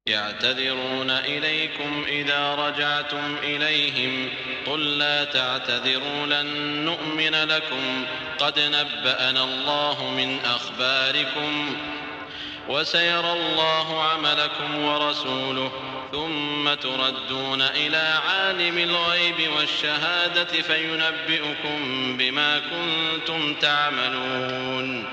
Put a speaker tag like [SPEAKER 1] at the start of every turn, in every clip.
[SPEAKER 1] يعتذرون إليكم إذا رجعتم إليهم قل لا تعتذروا لن نؤمن لكم قد نبأنا الله من أخباركم وسيرى الله عملكم ورسوله ثم تردون إلى عالم الغيب والشهادة فينبئكم بما كنتم تعملون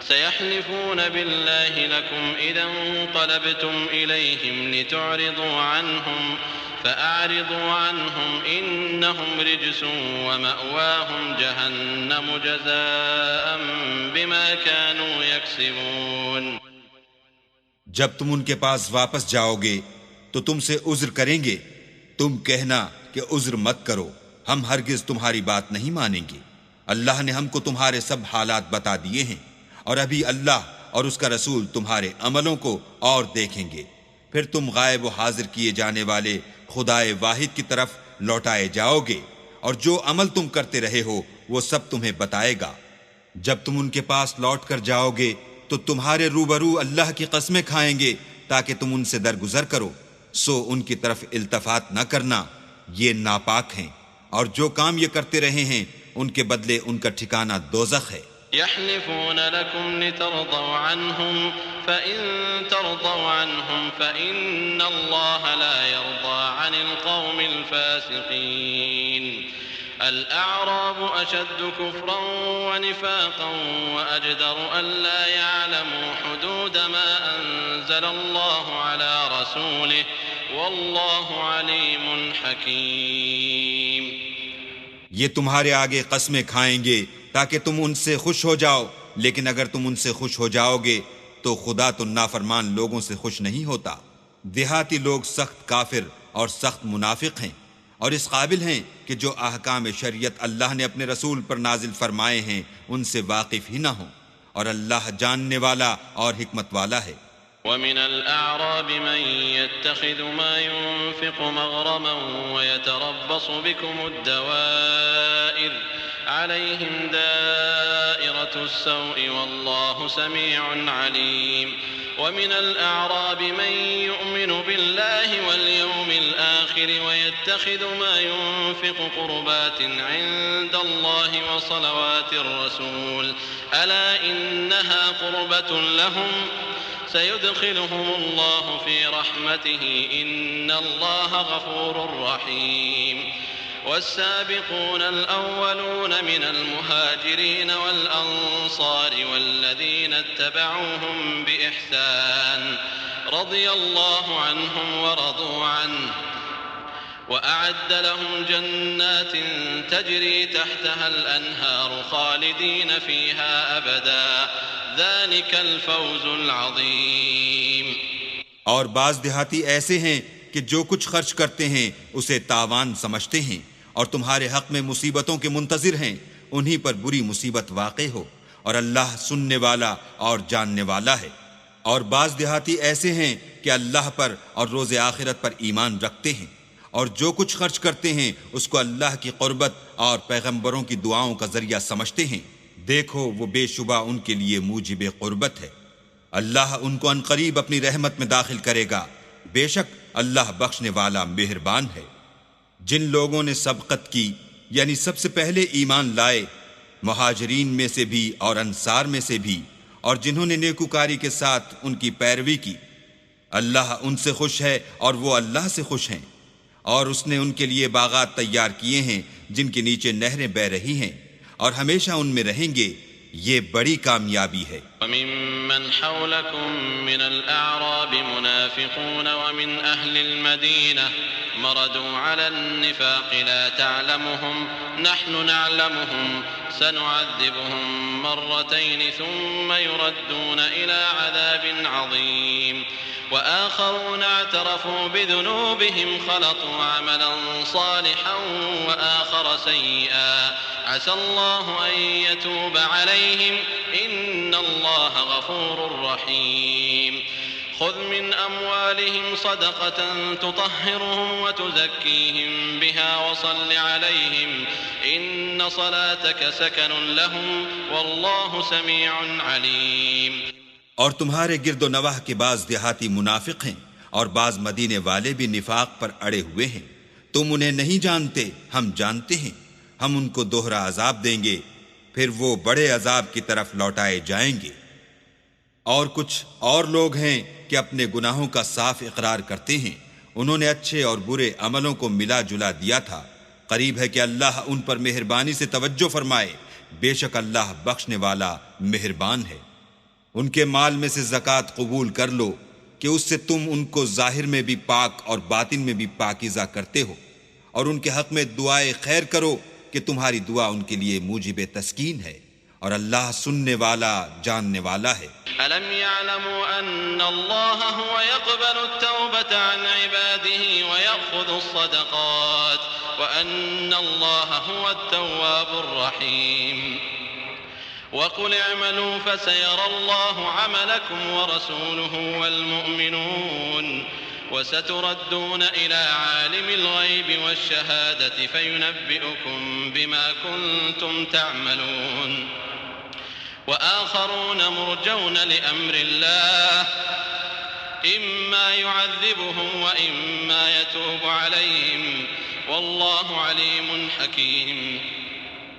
[SPEAKER 1] سيحلفون بالله لكم إذا انقلبتم إليهم لتعرضوا عنهم فأعرضوا عنهم إنهم رجس ومأواهم جهنم جزاء بما كانوا يكسبون.
[SPEAKER 2] جب تم ان کے پاس واپس جاؤ گے تو تم سے عذر کریں گے. تم کہنا کہ عذر مت کرو، ہم ہرگز تمہاری بات نہیں مانیں گے. اللہ نے ہم کو تمہارے سب حالات بتا دیے ہیں، اور ابھی اللہ اور اس کا رسول تمہارے عملوں کو اور دیکھیں گے. پھر تم غائب و حاضر کیے جانے والے خدائے واحد کی طرف لوٹائے جاؤ گے، اور جو عمل تم کرتے رہے ہو وہ سب تمہیں بتائے گا. جب تم ان کے پاس لوٹ کر جاؤ گے تو تمہارے روبرو اللہ کی قسمیں کھائیں گے تاکہ تم ان سے درگزر کرو. سو ان کی طرف التفات نہ کرنا، یہ ناپاک ہیں، اور جو کام یہ کرتے رہے ہیں ان کے بدلے ان کا ٹھکانہ دوزخ ہے.
[SPEAKER 1] يحلفون لكم لترضوا عنهم فإن ترضوا عنهم فإن الله لا يرضى عن القوم الفاسقين. الأعراب أشد كفرا ونفاقا وأجدر ألا يعلموا حدود ما أنزل الله على رسوله والله عليم حكيم.
[SPEAKER 2] یہ تمہارے آگے قسمیں کھائیں گے تاکہ تم ان سے خوش ہو جاؤ، لیکن اگر تم ان سے خوش ہو جاؤ گے تو خدا تو نافرمان لوگوں سے خوش نہیں ہوتا. دیہاتی لوگ سخت کافر اور سخت منافق ہیں، اور اس قابل ہیں کہ جو احکام شریعت اللہ نے اپنے رسول پر نازل فرمائے ہیں ان سے واقف ہی نہ ہوں، اور اللہ جاننے والا اور حکمت والا ہے.
[SPEAKER 1] ومن الأعراب من يتخذ ما ينفق مغرما ويتربص بكم الدوائر عليهم دائرة السوء والله سميع عليم. ومن الأعراب من يؤمن بالله واليوم الآخر ويتخذ ما ينفق قربات عند الله وصلوات الرسول ألا إنها قربة لهم سيدخلهم الله في رحمته إن الله غفور رحيم. والسابقون الأولون من المهاجرين والأنصار والذين اتبعوهم بإحسان رضي الله عنهم ورضوا عنه وأعد لهم جنات تجري تحتها الأنهار خالدين فيها أبدا ذلك الفوز العظيم.
[SPEAKER 2] اور بعض دیہاتی ایسے ہیں کہ جو کچھ خرچ کرتے ہیں اسے تاوان سمجھتے ہیں اور تمہارے حق میں مصیبتوں کے منتظر ہیں، انہی پر بری مصیبت واقع ہو، اور اللہ سننے والا اور جاننے والا ہے. اور بعض دیہاتی ایسے ہیں کہ اللہ پر اور روز آخرت پر ایمان رکھتے ہیں، اور جو کچھ خرچ کرتے ہیں اس کو اللہ کی قربت اور پیغمبروں کی دعاؤں کا ذریعہ سمجھتے ہیں. دیکھو وہ بے شبہ ان کے لیے موجب قربت ہے. اللہ ان کو عنقریب اپنی رحمت میں داخل کرے گا، بے شک اللہ بخشنے والا مہربان ہے. جن لوگوں نے سبقت کی یعنی سب سے پہلے ایمان لائے، مہاجرین میں سے بھی اور انصار میں سے بھی، اور جنہوں نے نیکوکاری کے ساتھ ان کی پیروی کی، اللہ ان سے خوش ہے اور وہ اللہ سے خوش ہیں. اور اس نے ان کے لیے باغات تیار کیے ہیں جن کے نیچے نہریں بہ رہی ہیں، اور ہمیشہ ان میں رہیں گے. یہ بڑی کامیابی ہے.
[SPEAKER 1] وَمِمَّنْ حَوْلَكُمْ مِنَ الْأَعْرَابِ مُنَافِقُونَ وَمِنْ أَهْلِ الْمَدِينَةِ مَرَدُوا عَلَى النِّفَاقِ لَا تَعْلَمُهُمْ نَحْنُ نَعْلَمُهُمْ سَنُعَذِّبُهُمْ مَرَّتَيْنِ ثُمَّ يُرَدُّونَ إِلَى عَذَابٍ عَظِيمٍ. وآخرون اعترفوا بذنوبهم خلطوا عملا صالحا وآخر سيئا عسى الله أن يتوب عليهم إن الله غفور رحيم. خذ من أموالهم صدقة تطهرهم وتزكيهم بها وصل عليهم إن صلاتك سكن لهم والله سميع عليم.
[SPEAKER 2] اور تمہارے گرد و نواح کے بعض دیہاتی منافق ہیں، اور بعض مدینے والے بھی نفاق پر اڑے ہوئے ہیں۔ تم انہیں نہیں جانتے، ہم جانتے ہیں۔ ہم ان کو دوہرا عذاب دیں گے، پھر وہ بڑے عذاب کی طرف لوٹائے جائیں گے۔ اور کچھ اور لوگ ہیں کہ اپنے گناہوں کا صاف اقرار کرتے ہیں، انہوں نے اچھے اور برے عملوں کو ملا جلا دیا تھا۔ قریب ہے کہ اللہ ان پر مہربانی سے توجہ فرمائے، بے شک اللہ بخشنے والا مہربان ہے۔ ان کے مال میں سے زکوٰۃ قبول کر لو کہ اس سے تم ان کو ظاہر میں بھی پاک اور باطن میں بھی پاکیزہ کرتے ہو، اور ان کے حق میں دعائے خیر کرو کہ تمہاری دعا ان کے لیے موجب تسکین ہے، اور اللہ سننے والا جاننے والا ہے۔
[SPEAKER 1] ألم يعلموا أن الله هو يقبل التوبة عن عباده ويأخذ الصدقات وأن الله هو التواب الرحيم وقل اعملوا فسيرى الله عملكم ورسوله والمؤمنون وستردون إلى عالم الغيب والشهادة فينبئكم بما كنتم تعملون وآخرون مرجون لأمر الله إما يعذبهم وإما يتوب عليهم والله عليم حكيم۔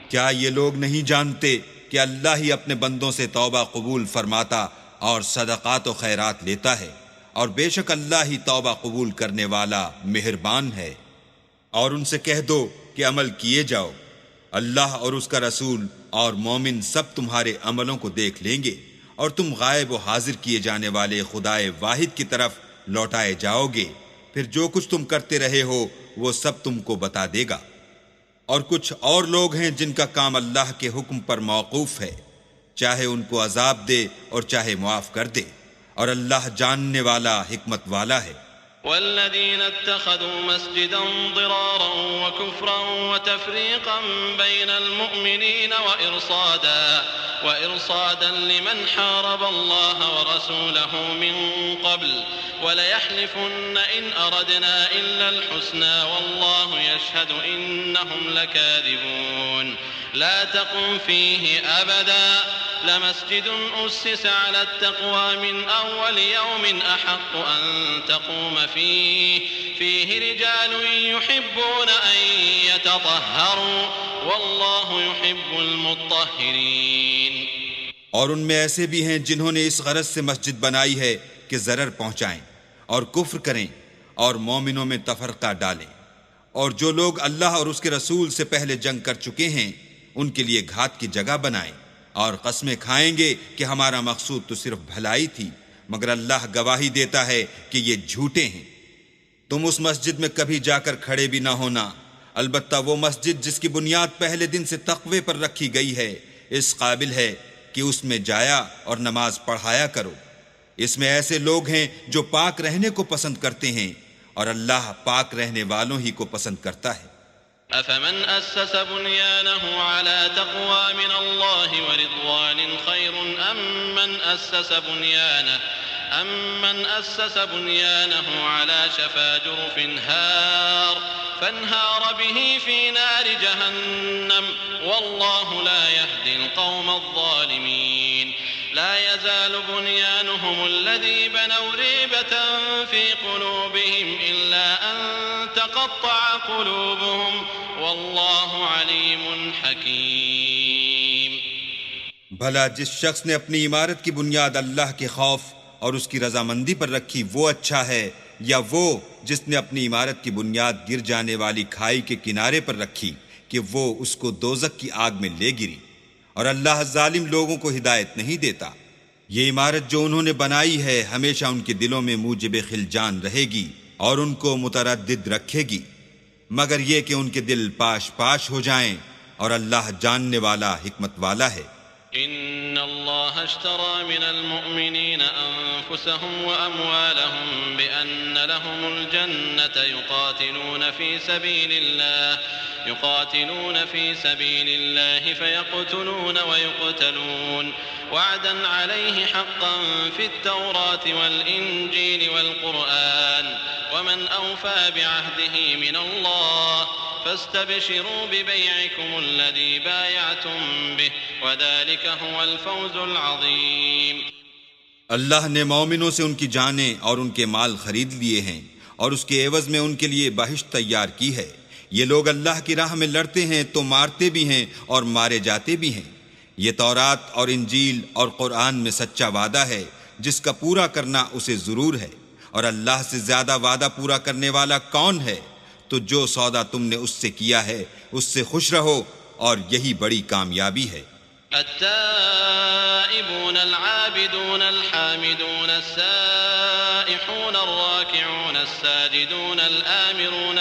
[SPEAKER 2] کیا یہ لوگ نہیں جانتے کہ اللہ ہی اپنے بندوں سے توبہ قبول فرماتا اور صدقات و خیرات لیتا ہے، اور بے شک اللہ ہی توبہ قبول کرنے والا مہربان ہے۔ اور ان سے کہہ دو کہ عمل کیے جاؤ، اللہ اور اس کا رسول اور مومن سب تمہارے عملوں کو دیکھ لیں گے، اور تم غائب و حاضر کیے جانے والے خدائے واحد کی طرف لوٹائے جاؤ گے، پھر جو کچھ تم کرتے رہے ہو وہ سب تم کو بتا دے گا۔ اور کچھ اور لوگ ہیں جن کا کام اللہ کے حکم پر موقوف ہے، چاہے ان کو عذاب دے اور چاہے معاف کر دے، اور اللہ جاننے والا حکمت والا ہے۔
[SPEAKER 1] والذين اتخذوا مسجدا ضرارا وكفرا وتفريقا بين المؤمنين وإرصادا لمن حارب الله ورسوله من قبل وليحلفن إن أردنا إلا الحسنى والله يشهد إنهم لكاذبون لا تقم فيه أبدا لمسجد أسس على التقوى من أول يوم أحق أن تقوم فيه رجال يحبون أن يتطهروا والله يحب المطهرين۔
[SPEAKER 2] اور ان میں ایسے بھی ہیں جنہوں نے اس غرض سے مسجد بنائی ہے کہ ضرر پہنچائیں اور کفر کریں اور مومنوں میں تفرقہ ڈالیں، اور جو لوگ اللہ اور اس کے رسول سے پہلے جنگ کر چکے ہیں ان کے لیے گھات کی جگہ بنائیں، اور قسمیں کھائیں گے کہ ہمارا مقصود تو صرف بھلائی تھی، مگر اللہ گواہی دیتا ہے کہ یہ جھوٹے ہیں۔ تم اس مسجد میں کبھی جا کر کھڑے بھی نہ ہونا، البتہ وہ مسجد جس کی بنیاد پہلے دن سے تقوی پر رکھی گئی ہے اس قابل ہے کہ اس میں جایا اور نماز پڑھایا کرو۔ اس میں ایسے لوگ ہیں جو پاک رہنے کو پسند کرتے ہیں، اور اللہ پاک رہنے والوں ہی کو پسند کرتا ہے۔
[SPEAKER 1] أفمن أسس بنيانه على تقوى من الله ورضوان خير أم من أسس بنيانه على شفا جرف فانهار به في نار جهنم والله لا يهدي القوم الظالمين لا يزال بنيانهم الذي بنوا ريبة في قلوبهم إلا أن تقطع قلوبهم والله عليم حكيم۔
[SPEAKER 2] بھلا جس شخص نے اپنی عمارت کی بنیاد اللہ کے خوف اور اس کی رضامندی پر رکھی وہ اچھا ہے، یا وہ جس نے اپنی عمارت کی بنیاد گر جانے والی کھائی کے کنارے پر رکھی کہ وہ اس کو دوزخ کی آگ میں لے گری، اور اللہ ظالم لوگوں کو ہدایت نہیں دیتا۔ یہ عمارت جو انہوں نے بنائی ہے ہمیشہ ان کے دلوں میں موجب خلجان رہے گی اور ان کو متردد رکھے گی، مگر یہ کہ ان کے دل پاش پاش ہو جائیں، اور اللہ جاننے والا حکمت والا ہے۔
[SPEAKER 1] إن الله اشترى من المؤمنين أنفسهم وأموالهم بأن لهم الجنة يقاتلون في سبيل الله فيقتلون ويقتلون وعدا عليه حقا في التوراة والإنجيل والقرآن ومن أوفى بعهده من الله فاستبشروا ببيعكم الذي بايعتم به وذلك هو الفوز العظيم۔
[SPEAKER 2] اللہ نے مومنوں سے ان کی جانیں اور ان کے مال خرید لیے ہیں اور اس کے عوض میں ان کے لیے بہشت تیار کی ہے۔ یہ لوگ اللہ کی راہ میں لڑتے ہیں تو مارتے بھی ہیں اور مارے جاتے بھی ہیں۔ یہ تورات اور انجیل اور قرآن میں سچا وعدہ ہے جس کا پورا کرنا اسے ضرور ہے، اور اللہ سے زیادہ وعدہ پورا کرنے والا کون ہے؟ تو جو سودا تم نے اس سے کیا ہے اس سے خوش رہو، اور یہی بڑی کامیابی ہے۔
[SPEAKER 1] التائبون العابدون الحامدون السائحون الراكعون الساجدون الآمرون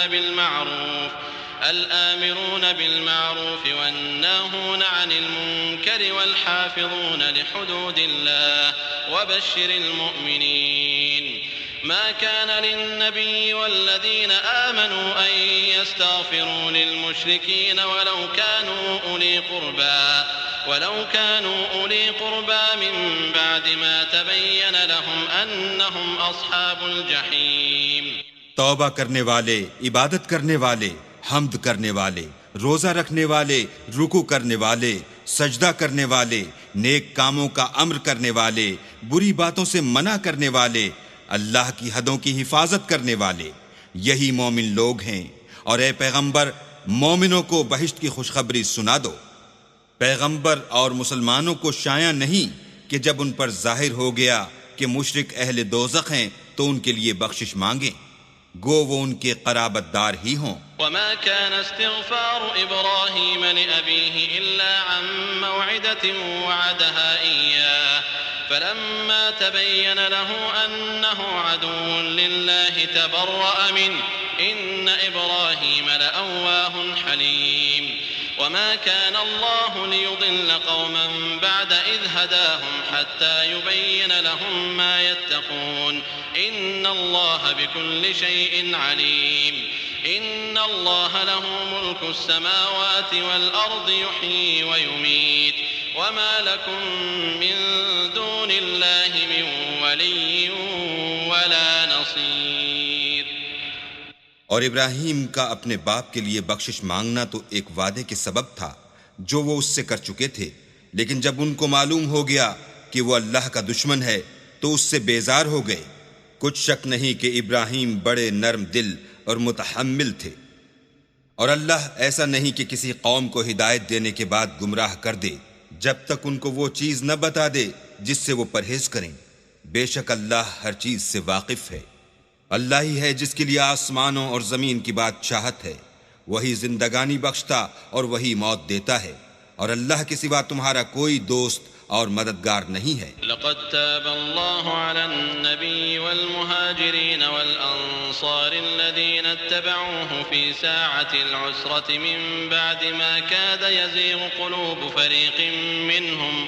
[SPEAKER 1] بالمعروف والناهون عن المنكر والحافظون لحدود الله وبشر المؤمنين ما كان للنبي والذين آمنوا أن يستغفروا للمشركين ولو كانوا أولي قربى من بعد ما تبين لهم أنهم أصحاب الجحيم۔
[SPEAKER 2] توبہ کرنے والے، عبادت کرنے والے، حمد کرنے والے، روزہ رکھنے والے، رکوع کرنے والے، سجدہ کرنے والے، نیک کاموں کا امر کرنے والے، بری باتوں سے منع کرنے والے، اللہ کی حدوں کی حفاظت کرنے والے، یہی مومن لوگ ہیں۔ اور اے پیغمبر، مومنوں کو بہشت کی خوشخبری سنا دو۔ پیغمبر اور مسلمانوں کو شایع نہیں کہ جب ان پر ظاہر ہو گیا کہ مشرک اہل دوزخ ہیں تو ان کے لیے بخشش مانگیں، گو وہ ان کے قرابت دار ہی ہوں۔
[SPEAKER 1] وما كان استغفار إبراهيم لأبيه إلا عن موعدة وعدها إياه فلما تبين له أنه عدو لله تبرأ منه إن إبراهيم لأواه حليم وما كان الله ليضل قوما بعد إذ هداهم حتى يبين لهم ما يتقون إن الله بكل شيء عليم إن الله له ملك السماوات والأرض يحيي ويميت وما لكم من دون الله من ولي ولا نصير۔
[SPEAKER 2] اور ابراہیم کا اپنے باپ کے لیے بخشش مانگنا تو ایک وعدے کے سبب تھا جو وہ اس سے کر چکے تھے، لیکن جب ان کو معلوم ہو گیا کہ وہ اللہ کا دشمن ہے تو اس سے بیزار ہو گئے۔ کچھ شک نہیں کہ ابراہیم بڑے نرم دل اور متحمل تھے، اور اللہ ایسا نہیں کہ کسی قوم کو ہدایت دینے کے بعد گمراہ کر دے جب تک ان کو وہ چیز نہ بتا دے جس سے وہ پرہیز کریں۔ بے شک اللہ ہر چیز سے واقف ہے۔ اللہ ہی ہے جس کے لیے آسمانوں اور زمین کی بادشاہت ہے، وہی زندگانی بخشتا اور وہی موت دیتا ہے، اور اللہ کے سوا تمہارا کوئی دوست اور مددگار نہیں ہے۔
[SPEAKER 1] لقد تاب الله على النبي والمهاجرين والأنصار الذين اتبعوه في ساعة العسرة من بعد ما كاد يزيغ قلوب فريق منهم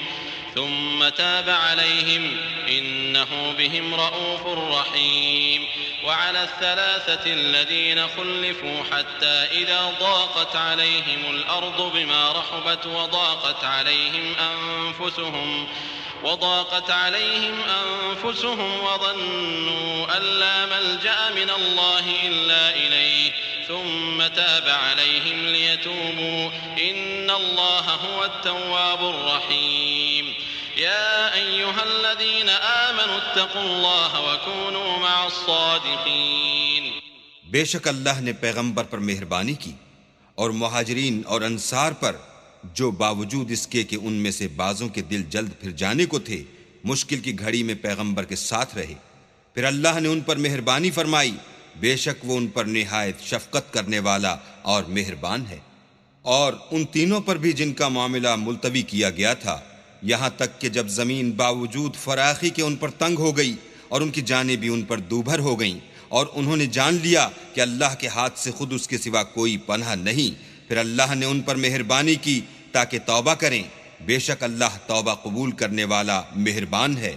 [SPEAKER 1] ثم تاب عليهم إنه بهم رؤوف رحيم وعلى الثلاثة الذين خلفوا حتى إذا ضاقت عليهم الأرض بما رحبت وضاقت عليهم أنفسهم وظنوا أن لا ملجأ من الله إلا إليه ثم تاب عليهم ليتوبوا إن الله هو التواب الرحيم يا أيها الذين آمنوا اتقوا الله وكونوا مع الصادقين۔
[SPEAKER 2] بے شک اللہ نے پیغمبر پر مہربانی کی اور مہاجرین اور انصار پر، جو باوجود اس کے کہ ان میں سے بعضوں کے دل جلد پھر جانے کو تھے مشکل کی گھڑی میں پیغمبر کے ساتھ رہے، پھر اللہ نے ان پر مہربانی فرمائی، بے شک وہ ان پر نہایت شفقت کرنے والا اور مہربان ہے۔ اور ان تینوں پر بھی جن کا معاملہ ملتوی کیا گیا تھا، یہاں تک کہ جب زمین باوجود فراخی کے ان پر تنگ ہو گئی اور ان کی جانیں بھی ان پر دوبھر ہو گئیں، اور انہوں نے جان لیا کہ اللہ کے ہاتھ سے خود اس کے سوا کوئی پناہ نہیں، پھر اللہ نے ان پر مہربانی کی تاکہ توبہ کریں، بے شک اللہ توبہ قبول کرنے والا مہربان ہے۔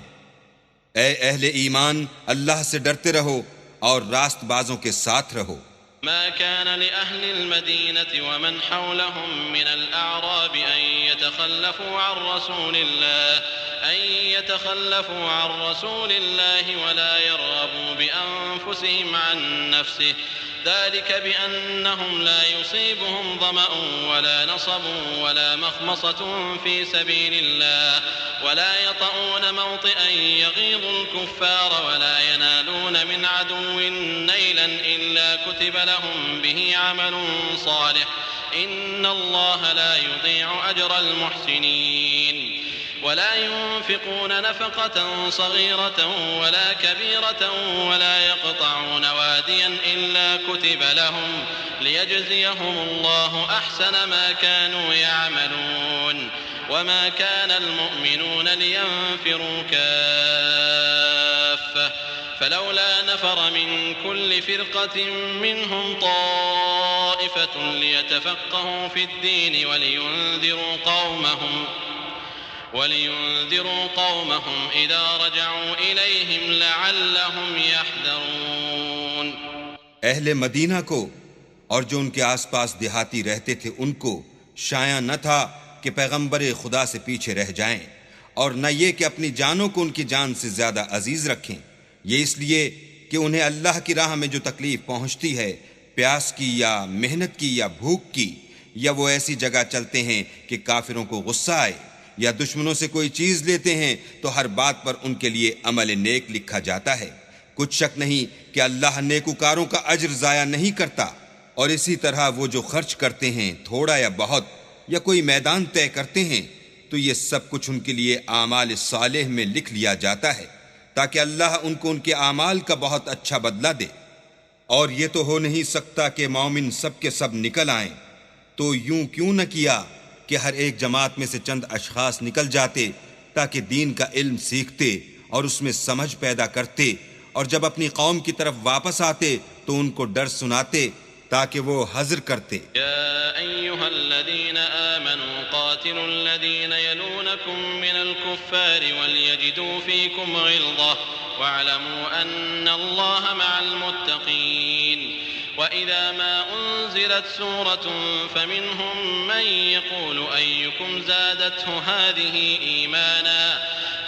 [SPEAKER 2] اے اہل ایمان، اللہ سے ڈرتے رہو اور راست بازوں کے ساتھ رہو۔
[SPEAKER 1] ما كان لأهل المدينة ومن حولهم من الأعراب أن يتخلفوا عن رسول الله ولا يرغبوا بأنفسهم عن نفسه ذلك بأنهم لا يصيبهم ظمأ ولا نصب ولا مخمصة في سبيل الله ولا يطؤون موطئا يغيظ الكفار ولا ينالون من عدو نيلا إلا كتب لهم به عمل صالح إن الله لا يضيع أجر المحسنين ولا ينفقون نفقة صغيرة ولا كبيرة ولا يقطعون واديا إلا كتب لهم ليجزيهم الله أحسن ما كانوا يعملون وما كان المؤمنون لينفروا كافة فلولا نفر من كل فرقة منهم طائفة ليتفقهوا في الدين ولينذروا قومهم إذا رجعوا إليهم لعلهم يحذرون.
[SPEAKER 2] اہل مدینہ کو اور جو ان کے آس پاس دیہاتی رہتے تھے ان کو شایع نہ تھا کہ پیغمبر خدا سے پیچھے رہ جائیں، اور نہ یہ کہ اپنی جانوں کو ان کی جان سے زیادہ عزیز رکھیں. یہ اس لیے کہ انہیں اللہ کی راہ میں جو تکلیف پہنچتی ہے، پیاس کی یا محنت کی یا بھوک کی، یا وہ ایسی جگہ چلتے ہیں کہ کافروں کو غصہ آئے، یا دشمنوں سے کوئی چیز لیتے ہیں تو ہر بات پر ان کے لیے عمل نیک لکھا جاتا ہے. کچھ شک نہیں کہ اللہ نیکوکاروں کا اجر ضائع نہیں کرتا. اور اسی طرح وہ جو خرچ کرتے ہیں تھوڑا یا بہت یا کوئی میدان طے کرتے ہیں تو یہ سب کچھ ان کے لیے اعمال صالح میں لکھ لیا جاتا ہے تاکہ اللہ ان کو ان کے اعمال کا بہت اچھا بدلہ دے. اور یہ تو ہو نہیں سکتا کہ مومن سب کے سب نکل آئیں، تو یوں کیوں نہ کیا کہ ہر ایک جماعت میں سے چند اشخاص نکل جاتے تاکہ دین کا علم سیکھتے اور اس میں سمجھ پیدا کرتے، اور جب اپنی قوم کی طرف واپس آتے تو ان کو ڈر سناتے تاکہ وہ حذر کرتے.
[SPEAKER 1] یا ایھا الذین آمنوا قاتلوا الذین یلونکم من الکفار ولیجدوا فیکم غلظة واعلموا ان اللہ مع المتقین. وَإِذَا مَا أُنزِلَتْ سُورَةٌ فَمِنْهُمْ مَنْ يَقُولُ أَيُّكُمْ زَادَتْهُ هَذِهِ إِيمَانًا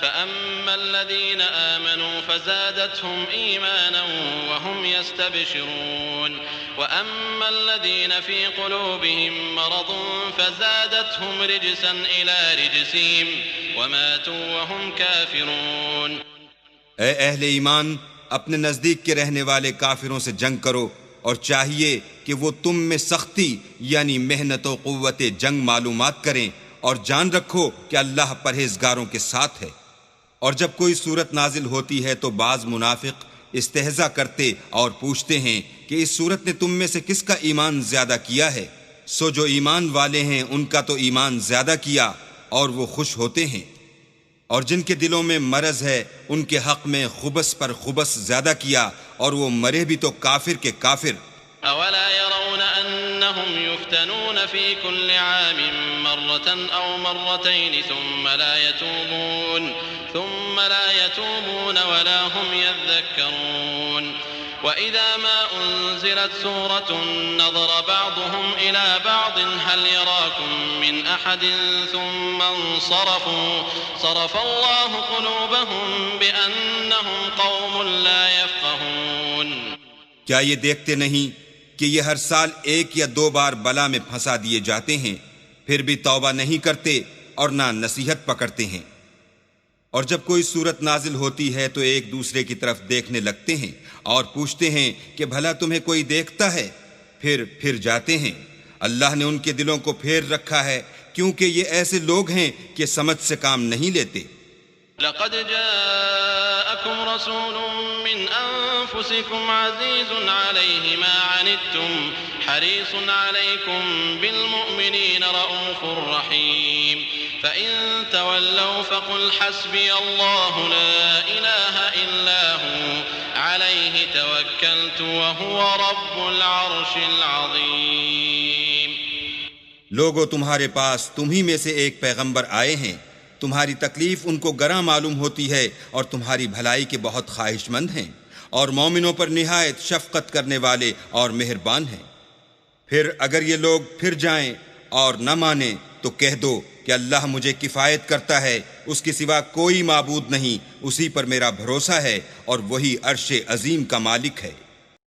[SPEAKER 1] فَأَمَّا الَّذِينَ آمَنُوا فَزَادَتْهُمْ إِيمَانًا وَهُمْ يَسْتَبْشِرُونَ وَأَمَّا الَّذِينَ فِي قُلُوبِهِمْ مَرَضٌ فَزَادَتْهُمْ رِجْسًا إِلَى رِجْسِهِمْ وَمَاتُوا وَهُمْ كَافِرُونَ.
[SPEAKER 2] اے اہل ایمان، اپنے نزدیک کے رہنے والے کافروں سے جنگ کرو، اور چاہیے کہ وہ تم میں سختی یعنی محنت و قوت جنگ معلومات کریں، اور جان رکھو کہ اللہ پرہیزگاروں کے ساتھ ہے. اور جب کوئی صورت نازل ہوتی ہے تو بعض منافق استہزاء کرتے اور پوچھتے ہیں کہ اس صورت نے تم میں سے کس کا ایمان زیادہ کیا ہے؟ سو جو ایمان والے ہیں ان کا تو ایمان زیادہ کیا اور وہ خوش ہوتے ہیں، اور جن کے دلوں میں مرض ہے ان کے حق میں خبث پر خبث زیادہ کیا، اور وہ مرے بھی تو کافر کے کافر.
[SPEAKER 1] اولا يرون انهم يفتنون في كل عام مرة او مرتين ثم لا يتوبون ولا هم يذكرون. وإذا ما أنزلت سورة نظر بعضهم إلى بعض هل يراكم من أحد ثم انصرفوا صرف الله قلوبهم بأنهم قوم لا يفقهون.
[SPEAKER 2] کیا یہ دیکھتے نہیں کہ یہ ہر سال ایک یا دو بار بلا میں پھنسا دیے جاتے ہیں، پھر بھی توبہ نہیں کرتے اور نہ نصیحت پکڑتے ہیں. اور جب کوئی صورت نازل ہوتی ہے تو ایک دوسرے کی طرف دیکھنے لگتے ہیں اور پوچھتے ہیں کہ بھلا تمہیں کوئی دیکھتا ہے، پھر جاتے ہیں. اللہ نے ان کے دلوں کو پھیر رکھا ہے کیونکہ یہ ایسے لوگ ہیں کہ سمجھ سے کام نہیں لیتے.
[SPEAKER 1] لقد جاءكم رسول من أنفسكم عزيز عليه ما عنتم حريص عليكم بالمؤمنين رؤوف رحيم. فإن تولوا فقل حسبي الله لا إله إلا هو عليه توكلت وهو رب العرش العظيم.
[SPEAKER 2] لوگو تمہارے پاس تمہی میں سے ایک پیغمبر آئے ہیں، تمہاری تکلیف ان کو گراں معلوم ہوتی ہے اور تمہاری بھلائی کے بہت خواہش مند ہیں، اور مومنوں پر نہایت شفقت کرنے والے اور مہربان ہیں. پھر اگر یہ لوگ پھر جائیں اور نہ مانیں تو کہہ دو کہ اللہ مجھے کفایت کرتا ہے، اس کے سوا کوئی معبود نہیں، اسی پر میرا بھروسہ ہے اور وہی عرش عظیم کا مالک ہے.